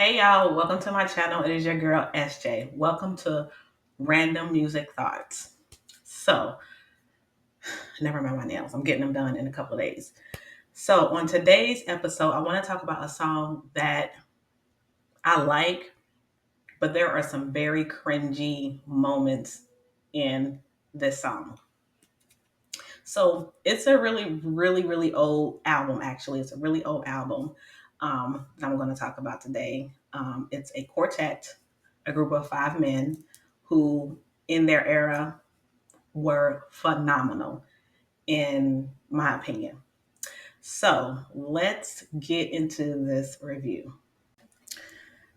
Hey y'all, welcome to my channel. It is your girl SJ. Welcome to Random Music Thoughts. So, never mind my nails. I'm getting them done in a couple of days. So, on today's episode, I want to talk about a song that I like, but there are some very cringy moments in this song. So, it's a really old album, actually. It's a really old album that I'm going to talk about today. It's a quartet, a group of five men who, in their era, were phenomenal, in my opinion. So let's get into this review.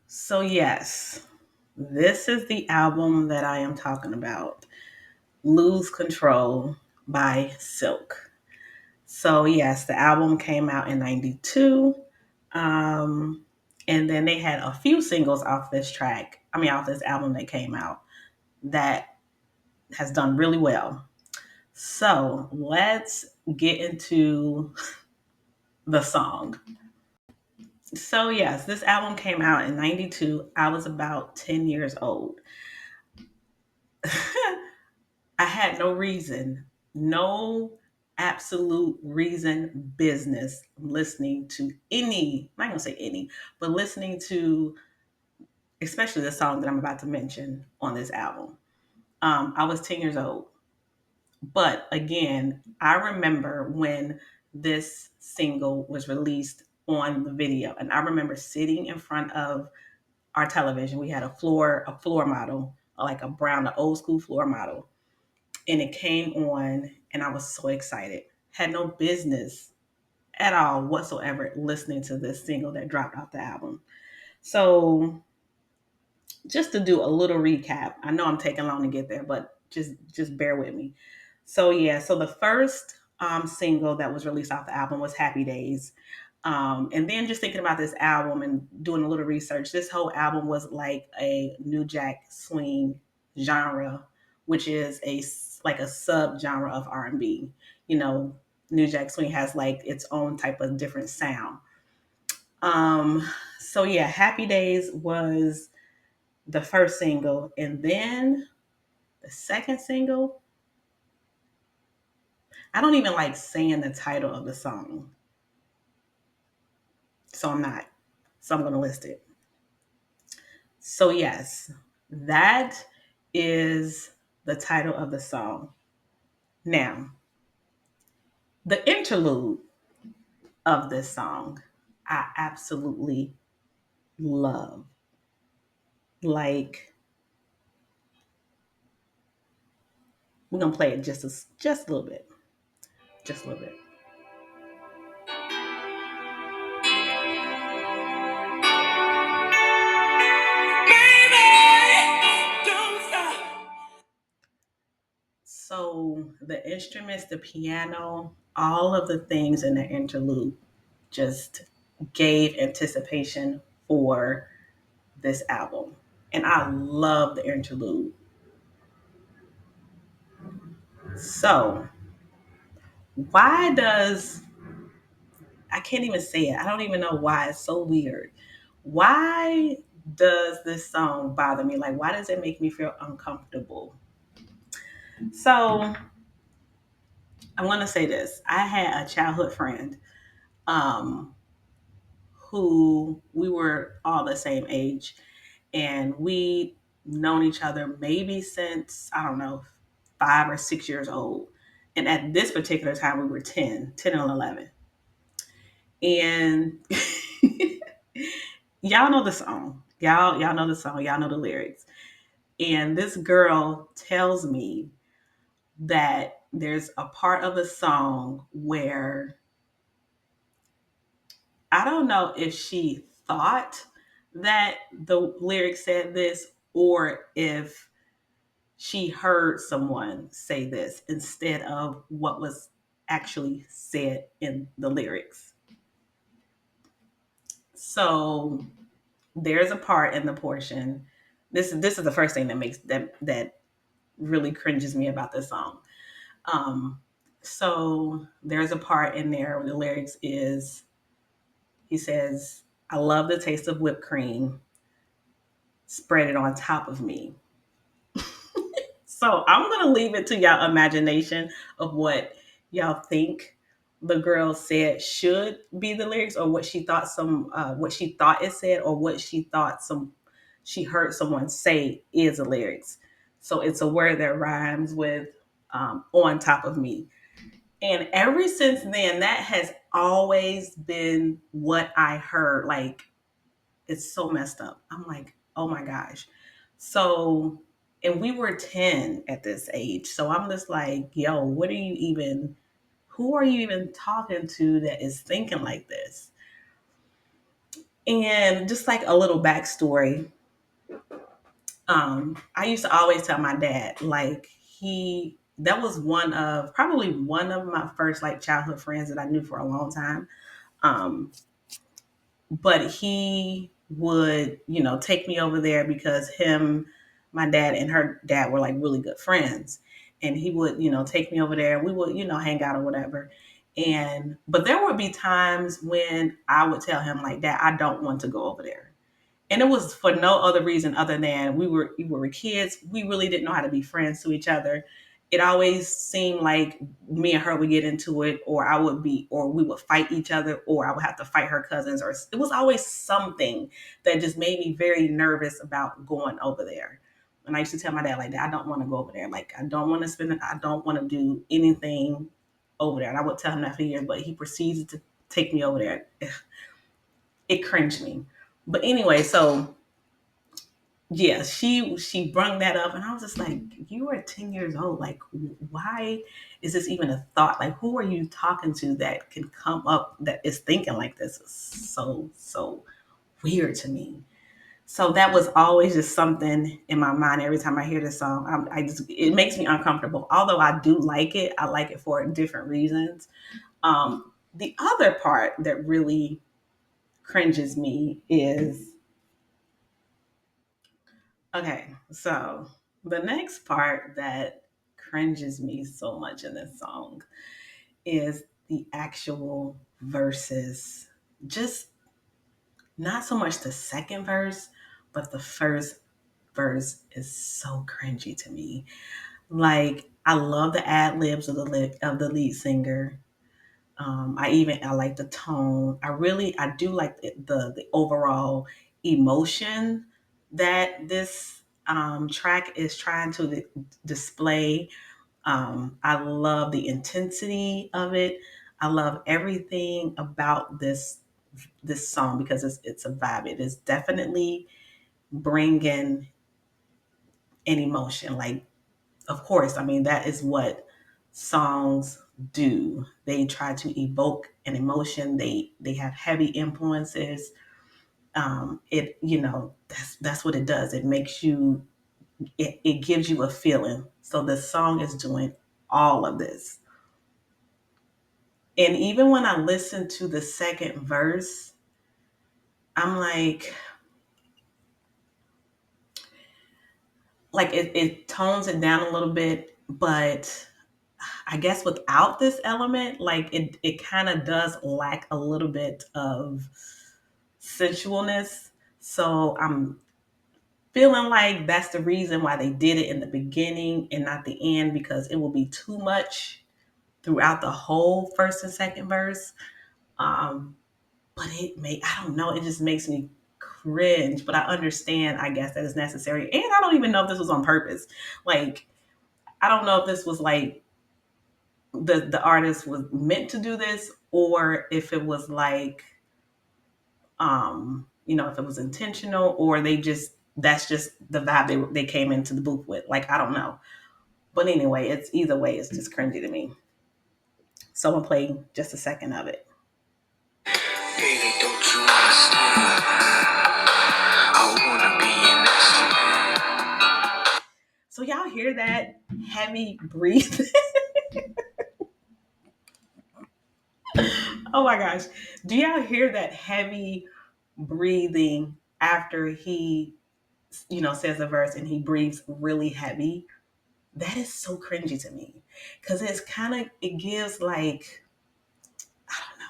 So, yes, this is the album that I am talking about, Lose Control by Silk. So, yes, the album came out in 92. Um, and then they had a few singles off off this album that came out that has done really well. So let's get into the song. So, yes, this album came out in 92. I was about 10 years old. I had no absolute reason, business listening to any, I'm not going to say any, but listening to especially the song that I'm about to mention on this album. I was 10 years old. But again, I remember when this single was released on the video, and I remember sitting in front of our television. We had a floor model, like a brown, an old school floor model, and it came on, and I was so excited. Had no business at all whatsoever listening to this single that dropped off the album. So just to do a little recap, I know I'm taking long to get there, but just bear with me. So yeah, so the first single that was released off the album was Happy Days. And then just thinking about this album and doing a little research, this whole album was like a New Jack Swing genre, which is like a sub genre of R&B. You know, New Jack Swing has like its own type of different sound. So yeah, Happy Days was the first single, and then the second single, I don't even like saying the title of the song, so I'm not. So I'm going to list it. So yes, that is the title of the song. Now, the interlude of this song, I absolutely love. Like, we're gonna play it just a little bit, just a little bit. So the instruments, the piano, all of the things in the interlude just gave anticipation for this album. And I love the interlude. So, why does, I can't even say it. I don't even know why. It's so weird. Why does this song bother me? Like, why does it make me feel uncomfortable? So, I'm going to say this. I had a childhood friend um, who we were all the same age, and we known each other maybe since, I don't know, 5 or 6 years old. And at this particular time we were 10 and 11. And y'all know the song. Y'all know the song, y'all know the lyrics. And this girl tells me that there's a part of the song where I don't know if she thought that the lyrics said this or if she heard someone say this instead of what was actually said in the lyrics. So there's a part in the portion. This is the first thing that makes that really cringes me about this song. Um, so there's a part in there where the lyrics is he says, I love the taste of whipped cream. Spread it on top of me. So I'm gonna leave it to y'all imagination of what y'all think the girl said should be the lyrics, or what she thought it said, or what she heard someone say is the lyrics. So it's a word that rhymes with on top of me. And ever since then, that has always been what I heard. Like, it's so messed up. I'm like, oh my gosh. So, and we were 10 at this age. So I'm just like, yo, who are you even talking to that is thinking like this? And just like a little backstory, I used to always tell my dad, like, that was probably one of my first like childhood friends that I knew for a long time. Um, but he would, take me over there because my dad and her dad were like really good friends. And he would, take me over there and we would, hang out or whatever. But there would be times when I would tell him like, Dad, I don't want to go over there. And it was for no other reason other than we were kids. We really didn't know how to be friends to each other. It always seemed like me and her would get into it, or we would fight each other, or I would have to fight her cousins, or it was always something that just made me very nervous about going over there. And I used to tell my dad like that, I don't want to go over there. Like, I don't want to do anything over there. And I would tell him that for years, but he proceeded to take me over there. It cringed me. But anyway, so yeah, she brung that up, and I was just like, you are 10 years old. Like, why is this even a thought? Like, who are you talking to that can come up that is thinking like this? Is so weird to me. So that was always just something in my mind every time I hear this song. It makes me uncomfortable. Although I do like it, I like it for different reasons. The other part that really cringes me is, okay, so the next part that cringes me so much in this song is the actual verses. Just not so much the second verse, but the first verse is so cringy to me. Like, I love the ad libs of the lead singer. I like the tone. I do like the overall emotion that this track is trying to display. I love the intensity of it. I love everything about this song because it's a vibe. It is definitely bringing an emotion. Like, of course, I mean, that is what songs do. They try to evoke an emotion. They have heavy influences. That's what it does. It gives you a feeling. So the song is doing all of this. And even when I listen to the second verse, I'm like it tones it down a little bit, but I guess without this element, like it kind of does lack a little bit of sensualness. So I'm feeling like that's the reason why they did it in the beginning and not the end, because it will be too much throughout the whole first and second verse. Um, but I don't know, it just makes me cringe. But I understand, I guess, that it's necessary. And I don't even know if this was on purpose. Like, I don't know if this was like the artist was meant to do this, or if it was like if it was intentional, or that's just the vibe they came into the booth with. Like, I don't know. But anyway, it's either way, it's just cringy to me. So I'm gonna play just a second of it. Baby, don't you understand? I wanna be an astronaut. So y'all hear that heavy breathing? Oh my gosh. Do y'all hear that heavy breathing after he, says a verse and he breathes really heavy? That is so cringy to me. Cause it gives like,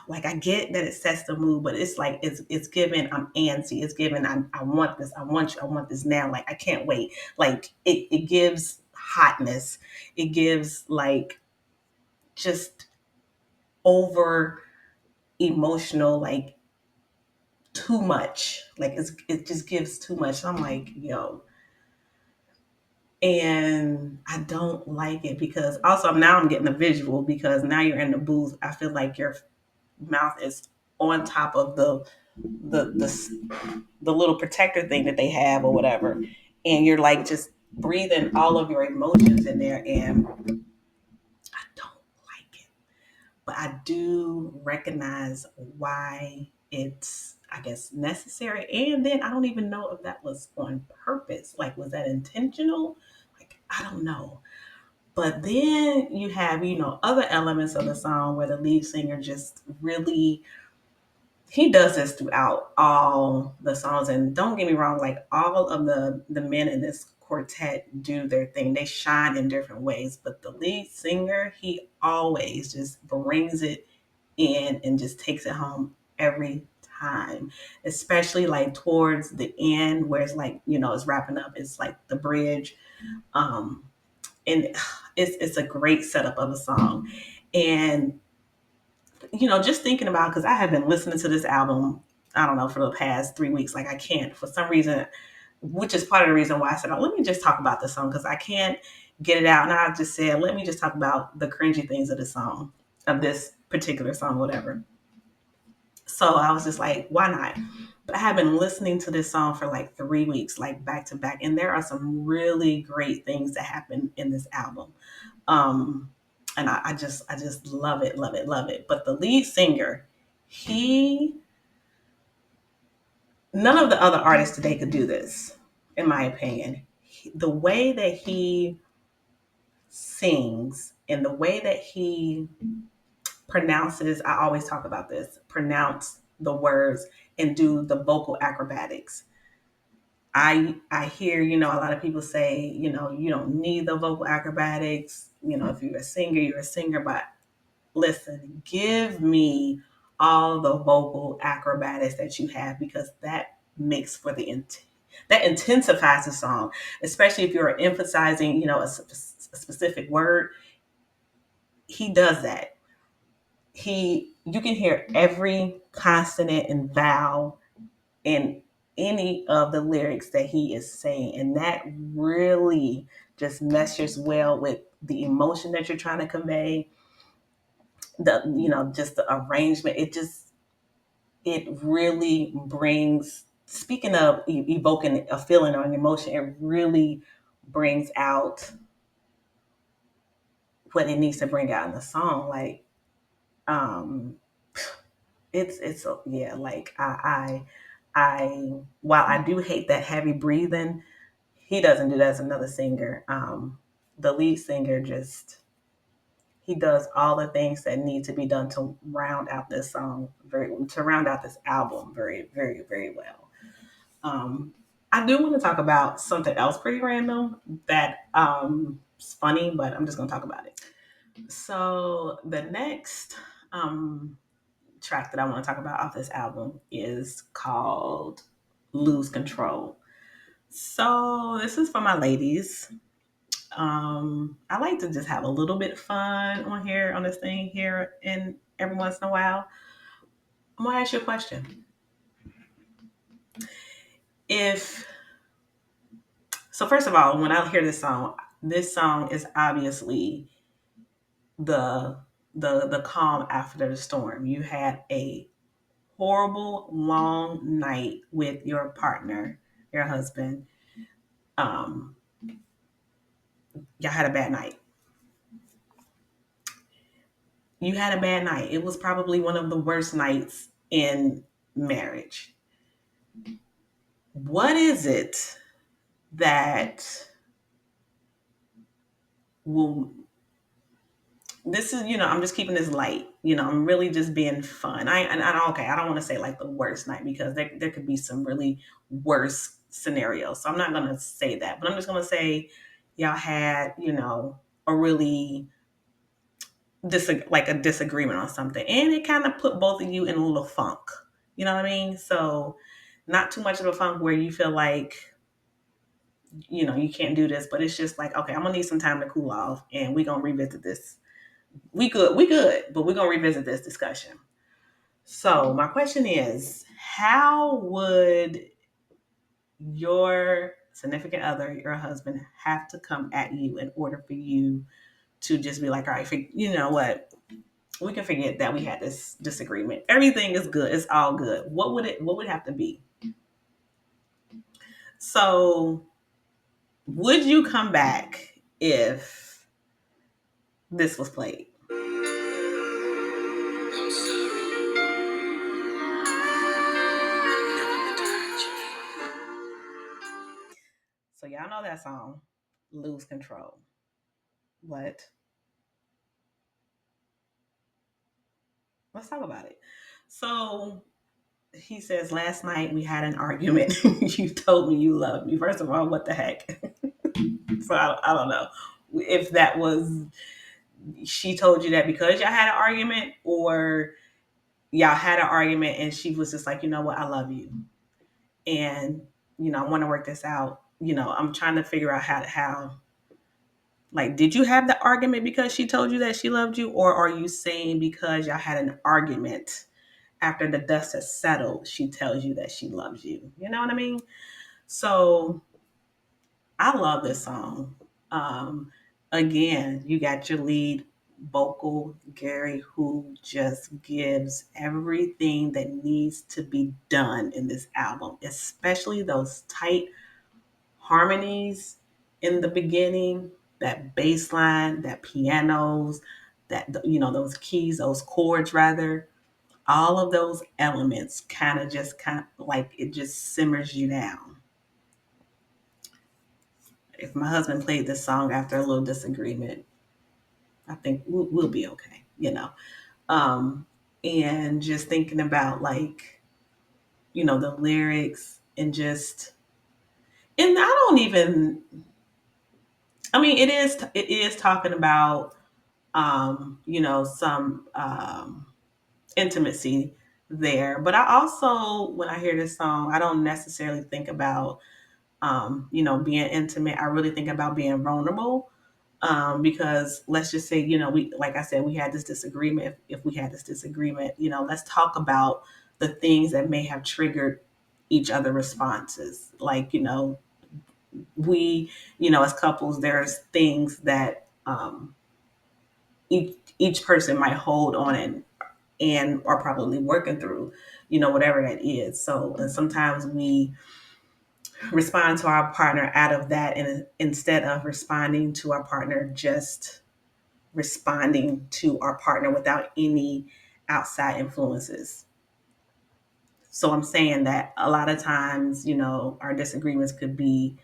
like I get that it sets the mood, but it's like it's given I'm antsy. It's given I want this. I want this now. Like I can't wait. Like it gives hotness. It gives like just over emotional, like too much. Like it just gives too much. I'm like, yo, and I don't like it because also now I'm getting a visual because now you're in the booth. I feel like your mouth is on top of the little protector thing that they have or whatever, and you're like just breathing all of your emotions in there, and I don't like it. But I do recognize why it's, I guess, necessary. And then I don't even know if that was on purpose. Like, was that intentional? Like, I don't know. But then you have, other elements of the song where the lead singer just really, he does this throughout all the songs. And don't get me wrong, like all of the men in this quartet do their thing. They shine in different ways. But the lead singer, he always just brings it in and just takes it home every time, especially like towards the end where it's like, it's wrapping up. It's like the bridge. Um, and it's a great setup of a song. And just thinking about, because I have been listening to this album, I don't know, for the past 3 weeks. Like I can't, for some reason, which is part of the reason why I said, oh, let me just talk about this song because I can't get it out. And I just said, let me just talk about the cringy things of the song, of this particular song, whatever. So I was just like, why not? But I have been listening to this song for like 3 weeks, like back to back. And there are some really great things that happen in this album. Um, and I just love it, love it, love it. But the lead singer, he, none of the other artists today could do this, in my opinion. The way that he sings and the way that he pronounces, I always talk about this, pronounce the words and do the vocal acrobatics. I hear, a lot of people say, you don't need the vocal acrobatics. If you're a singer, you're a singer. But listen, give me all the vocal acrobatics that you have because that makes for that intensifies the song, especially if you're emphasizing, a specific word. He does that. You can hear every consonant and vowel in any of the lyrics that he is saying, and that really just meshes well with the emotion that you're trying to convey. Just the arrangement. It really brings. Speaking of evoking a feeling or an emotion, it really brings out what it needs to bring out in the song. Like, um, yeah, like while I do hate that heavy breathing, he doesn't do that as another singer. The lead singer just, he does all the things that need to be done to round out this song to round out this album very, very, very well. um I do want to talk about something else pretty random that is funny, but I'm just going to talk about it. So the next um track that I want to talk about off this album is called Lose Control. So this is for my ladies. I like to just have a little bit of fun on here on this thing here and every once in a while. I'm gonna ask you a question. If so, first of all, when I hear this song is obviously the the calm after the storm. You had a horrible long night with your partner, your husband. Um, y'all had a bad night. You had a bad night. It was probably one of the worst nights in marriage. What is it that will, this is, I'm just keeping this light. I'm really just being fun. Okay, I don't want to say like the worst night because there could be some really worse scenarios. So I'm not going to say that, but I'm just going to say y'all had, a really like a disagreement on something, and it kind of put both of you in a little funk. You know what I mean? So not too much of a funk where you feel like you can't do this, but it's just like, okay, I'm gonna need some time to cool off, and we're gonna revisit this. We good, but we're gonna revisit this discussion. So my question is, how would your significant other, your husband, have to come at you in order for you to just be like, all right, you know what? We can forget that we had this disagreement. Everything is good. It's all good. What would have to be? So would you come back if this was played? I'm sorry. Never meant to hurt you. So y'all know that song, Lose Control. What? Let's talk about it. So he says, last night we had an argument. You told me you loved me. First of all, what the heck? So I don't know if that was, she told you that because y'all had an argument, or y'all had an argument and she was just like, you know what, I love you. And, I want to work this out. I'm trying to figure out how, like, did you have the argument because she told you that she loved you? Or are you saying because y'all had an argument, after the dust has settled, she tells you that she loves you? You know what I mean? So I love this song. Um, Again, you got your lead vocal, Gary, who just gives everything that needs to be done in this album, especially those tight harmonies in the beginning, that bass line, that pianos, those keys, those chords rather. All of those elements kind of like it just simmers you down. If my husband played this song after a little disagreement, I think we'll be okay. Um, and just thinking about, like, the lyrics, and I don't even, I mean, it is talking about, some intimacy there. But I also, when I hear this song, I don't necessarily think about, being intimate. I really think about being vulnerable. Because let's just say, like I said, we had this disagreement. If we had this disagreement, let's talk about the things that may have triggered each other responses. Like, we, as couples, there's things that each person might hold on and are probably working through, whatever that is. So, and sometimes we respond to our partner out of that, and instead of responding to our partner, just responding to our partner without any outside influences. So I'm saying that a lot of times, our disagreements could be,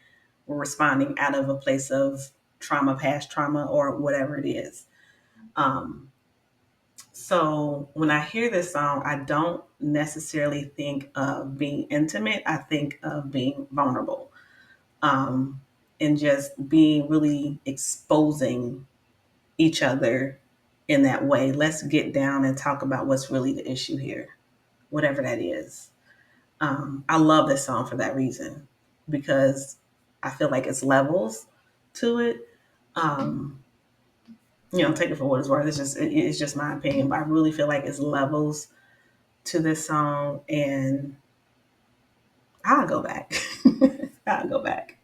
we're responding out of a place of trauma, past trauma, or whatever it is. Um, so when I hear this song, I don't necessarily think of being intimate. I think of being vulnerable, um, and just being really exposing each other in that way. Let's get down and talk about what's really the issue here, whatever that is. I love this song for that reason, because I feel like it's levels to it. Um, take it for what it's worth. It's just my opinion, but I really feel like it's levels to this song, and I'll go back. I'll go back.